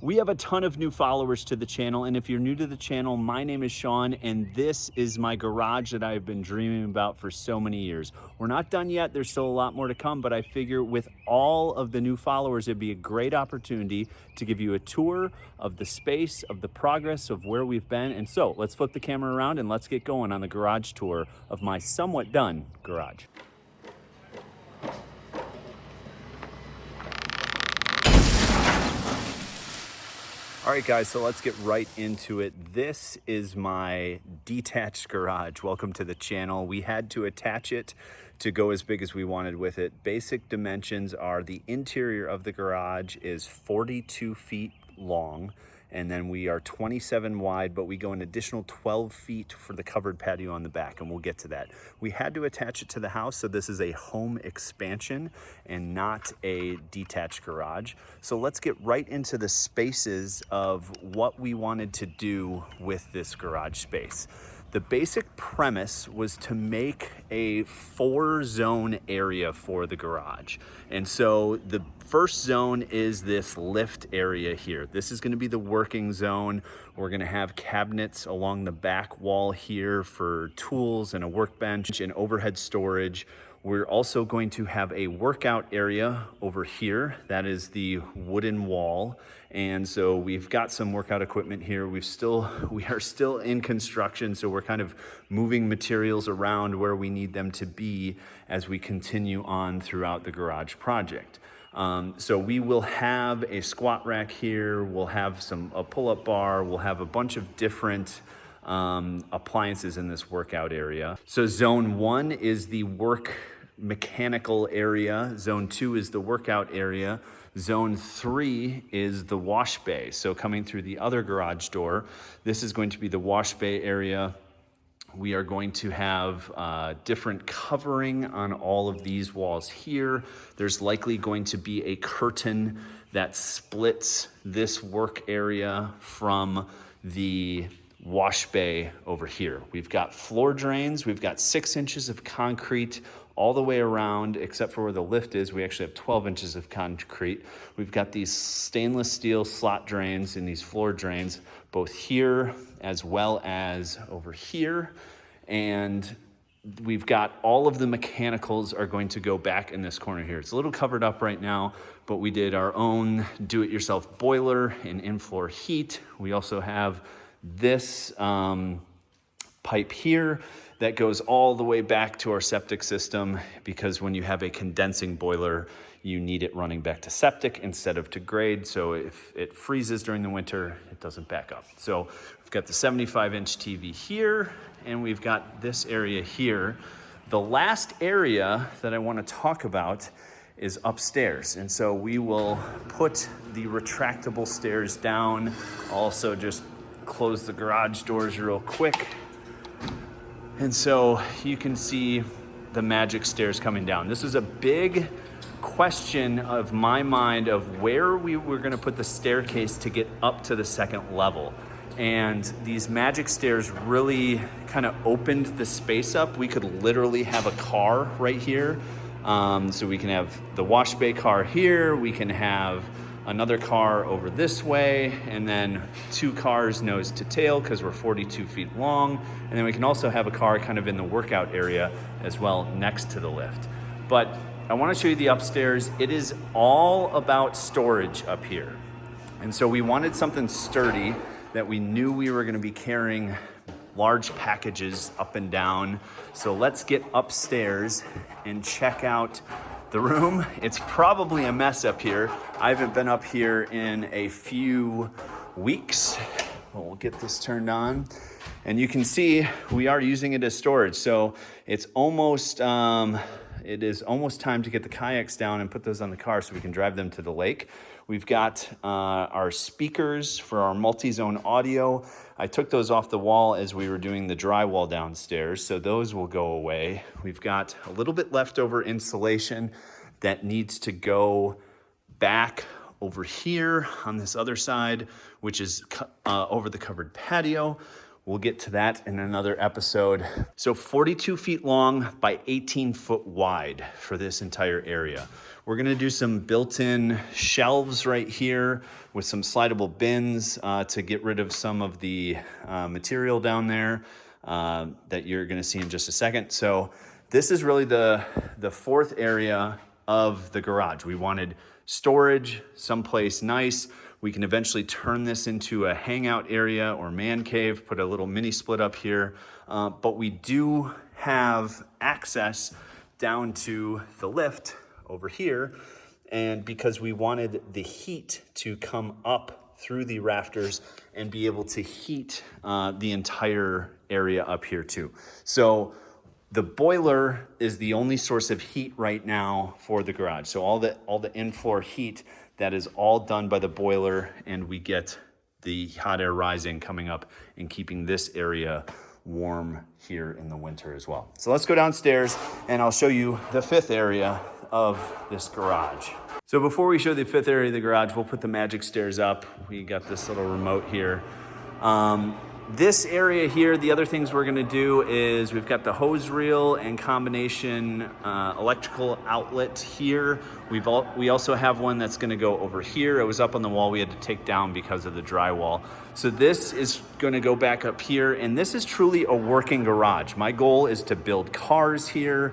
We have a ton of new followers to the channel, and if you're new to the channel, my name is Sean, and this is my garage that I've been dreaming about for so many years. We're not done yet, there's still a lot more to come, but I figure with all of the new followers, it'd be a great opportunity to give you a tour of the space, of the progress of where we've been. And so let's flip the camera around and let's get going on the garage tour of my somewhat done garage. All right, guys, so let's get right into it. This is my detached garage. Welcome to the channel. We had to attach it to go as big as we wanted with it. Basic dimensions are the interior of the garage is 42 feet long, and then we are 27 wide, but we go an additional 12 feet for the covered patio on the back, and we'll get to that. We had to attach it to the house, so this is a home expansion and not a detached garage. So let's get right into the spaces of what we wanted to do with this garage space. The basic premise was to make a 4-zone area for the garage. And so the first zone is this lift area here. This is going to be the working zone. We're going to have cabinets along the back wall here for tools and a workbench and overhead storage. We're also going to have a workout area over here. That is the wooden wall. And so we've got some workout equipment here. We are still in construction, so we're kind of moving materials around where we need them to be as we continue on throughout the garage project. So we will have a squat rack here. We'll have a pull-up bar. We'll have a bunch of different appliances in this workout area. So zone 1 is the mechanical area. Zone 2 is the workout area. Zone 3 is the wash bay. So coming through the other garage door, this is going to be the wash bay area. We are going to have different covering on all of these walls here. There's likely going to be a curtain that splits this work area from the wash bay over here. We've got floor drains. We've got 6 inches of concrete all the way around, except for where the lift is. We actually have 12 inches of concrete. We've got these stainless steel slot drains and these floor drains, both here as well as over here. And we've got all of the mechanicals are going to go back in this corner here. It's a little covered up right now, but we did our own do-it-yourself boiler and in-floor heat. We also have this pipe here that goes all the way back to our septic system, because when you have a condensing boiler, you need it running back to septic instead of to grade. So if it freezes during the winter, it doesn't back up. So we've got the 75-inch TV here, and we've got this area here. The last area that I want to talk about is upstairs. And so we will put the retractable stairs down. Also just close the garage doors real quick. And so you can see the magic stairs coming down. This was a big question of my mind of where we were gonna put the staircase to get up to the second level. And these magic stairs really kind of opened the space up. We could literally have a car right here. So we can have the wash bay car here. We can have another car over this way, and then 2 cars nose to tail because we're 42 feet long. And then we can also have a car kind of in the workout area as well next to the lift. But I want to show you the upstairs. It is all about storage up here. And so we wanted something sturdy that we knew we were going to be carrying large packages up and down. So let's get upstairs and check out the room. It's probably a mess up here. I haven't been up here in a few weeks. We'll get this turned on. And you can see we are using it as storage. So it's almost, it is almost time to get the kayaks down and put those on the car so we can drive them to the lake. We've got our speakers for our multi-zone audio. I took those off the wall as we were doing the drywall downstairs, so those will go away. We've got a little bit leftover insulation that needs to go back over here on this other side, which is over the covered patio. We'll get to that in another episode. So 42 feet long by 18 foot wide for this entire area. We're gonna do some built-in shelves right here with some slidable bins to get rid of some of the material down there that you're gonna see in just a second. So this is really the fourth area of the garage. We wanted storage, someplace nice. We can eventually turn this into a hangout area or man cave, put a little mini split up here. But we do have access down to the lift over here. And because we wanted the heat to come up through the rafters and be able to heat the entire area up here too. So the boiler is the only source of heat right now for the garage. So all the in-floor heat, that is all done by the boiler, and we get the hot air rising coming up and keeping this area warm here in the winter as well. So let's go downstairs and I'll show you the fifth area of this garage. So before we show the fifth area of the garage, we'll put the magic stairs up. We got this little remote here. This area here, the other things we're gonna do is we've got the hose reel and combination electrical outlet here. We also have one that's gonna go over here. It was up on the wall we had to take down because of the drywall. So this is gonna go back up here, and this is truly a working garage. My goal is to build cars here.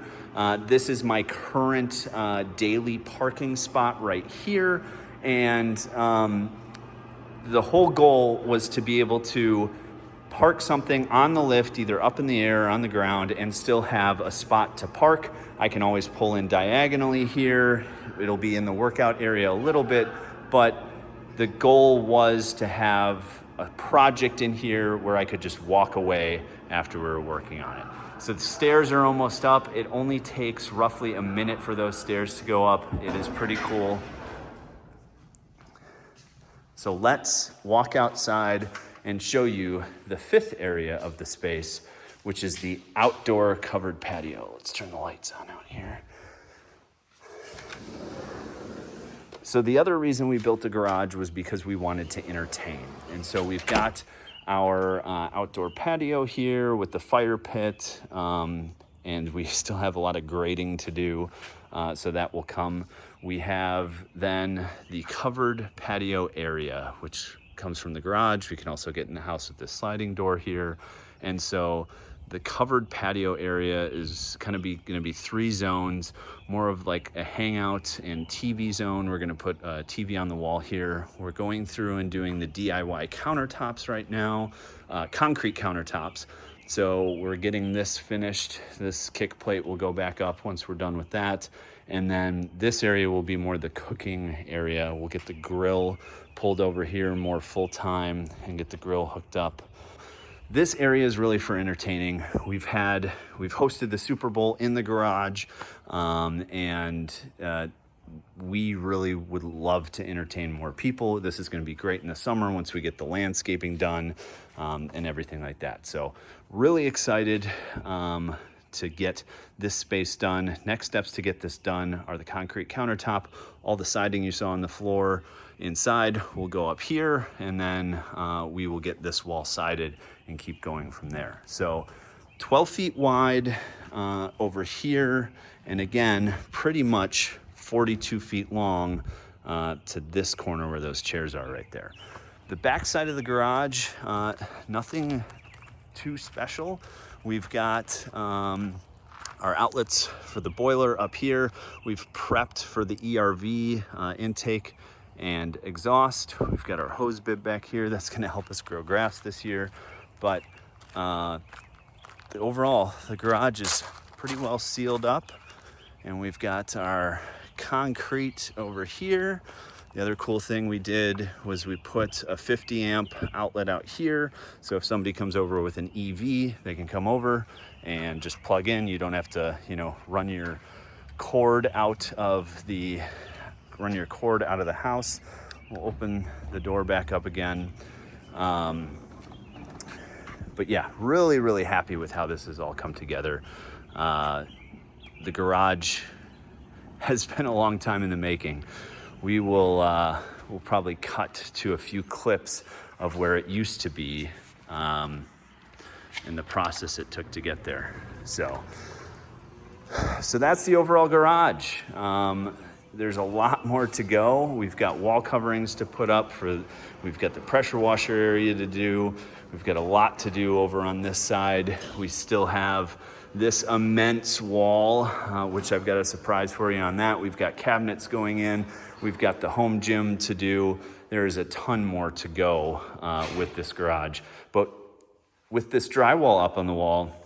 This is my current daily parking spot right here. And the whole goal was to be able to park something on the lift, either up in the air or on the ground, and still have a spot to park. I can always pull in diagonally here. It'll be in the workout area a little bit, but the goal was to have a project in here where I could just walk away after we were working on it. So the stairs are almost up. It only takes roughly a minute for those stairs to go up. It is pretty cool. So let's walk outside and show you the fifth area of the space, which is the outdoor covered patio. Let's turn the lights on out here. So the other reason we built a garage was because we wanted to entertain. And so we've got our outdoor patio here with the fire pit, and we still have a lot of grading to do, so that will come. We have then the covered patio area, which comes from the garage. We can also get in the house with this sliding door here. And so the covered patio area is kind of gonna be three zones, more of like a hangout and TV zone. We're gonna put a TV on the wall here. We're going through and doing the DIY countertops right now, concrete countertops. So we're getting this finished. This kick plate will go back up once we're done with that. And then this area will be more the cooking area. We'll get the grill pulled over here more full time and get the grill hooked up. This area is really for entertaining. We've hosted the Super Bowl in the garage, and we really would love to entertain more people. This is gonna be great in the summer once we get the landscaping done and everything like that. So really excited to get this space done. Next steps to get this done are the concrete countertop. All the siding you saw on the floor inside will go up here, and then we will get this wall sided and keep going from there. So 12 feet wide over here, and again, pretty much 42 feet long to this corner where those chairs are right there. The back side of the garage, nothing too special. We've got our outlets for the boiler up here. We've prepped for the ERV intake and exhaust. We've got our hose bib back here. That's gonna help us grow grass this year. But overall, the garage is pretty well sealed up, and we've got our concrete over here. The other cool thing we did was we put a 50 amp outlet out here. So if somebody comes over with an EV, they can come over and just plug in. You don't have to, run your cord out of the house. We'll open the door back up again. But yeah, really, really happy with how this has all come together. The garage has been a long time in the making. We'll probably cut to a few clips of where it used to be and the process it took to get there. So that's the overall garage. There's a lot more to go. We've got wall coverings to put up we've got the pressure washer area to do. We've got a lot to do over on this side. We still have this immense wall, which I've got a surprise for you on that. We've got cabinets going in. We've got the home gym to do. There is a ton more to go with this garage. But with this drywall up on the wall,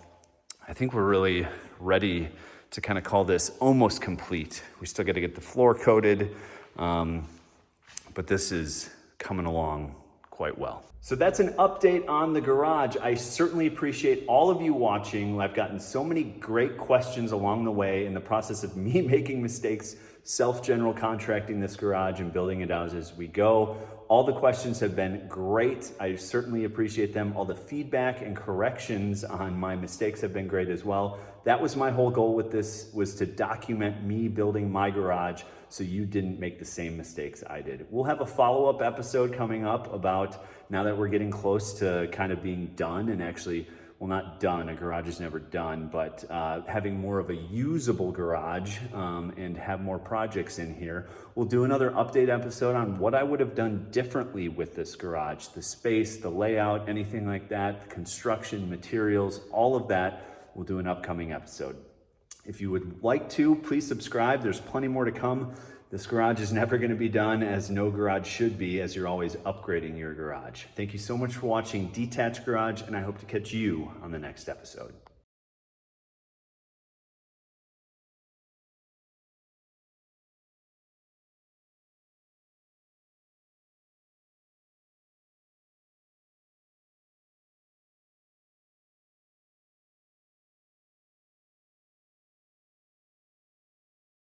I think we're really ready to kind of call this almost complete. We still got to get the floor coated, but this is coming along quite well. So that's an update on the garage. I certainly appreciate all of you watching. I've gotten so many great questions along the way in the process of me making mistakes, self-general contracting this garage and building it out as we go. All the questions have been great. I certainly appreciate them. All the feedback and corrections on my mistakes have been great as well. That was my whole goal with this, was to document me building my garage so you didn't make the same mistakes I did. We'll have a follow-up episode coming up about, now that we're getting close to kind of being done, and actually, well, not done, a garage is never done, but having more of a usable garage and have more projects in here. We'll do another update episode on what I would have done differently with this garage, the space, the layout, anything like that, construction, materials, all of that. We'll do an upcoming episode. If you would like to, please subscribe. There's plenty more to come. This garage is never going to be done, as no garage should be, as you're always upgrading your garage. Thank you so much for watching Detached Garage, and I hope to catch you on the next episode.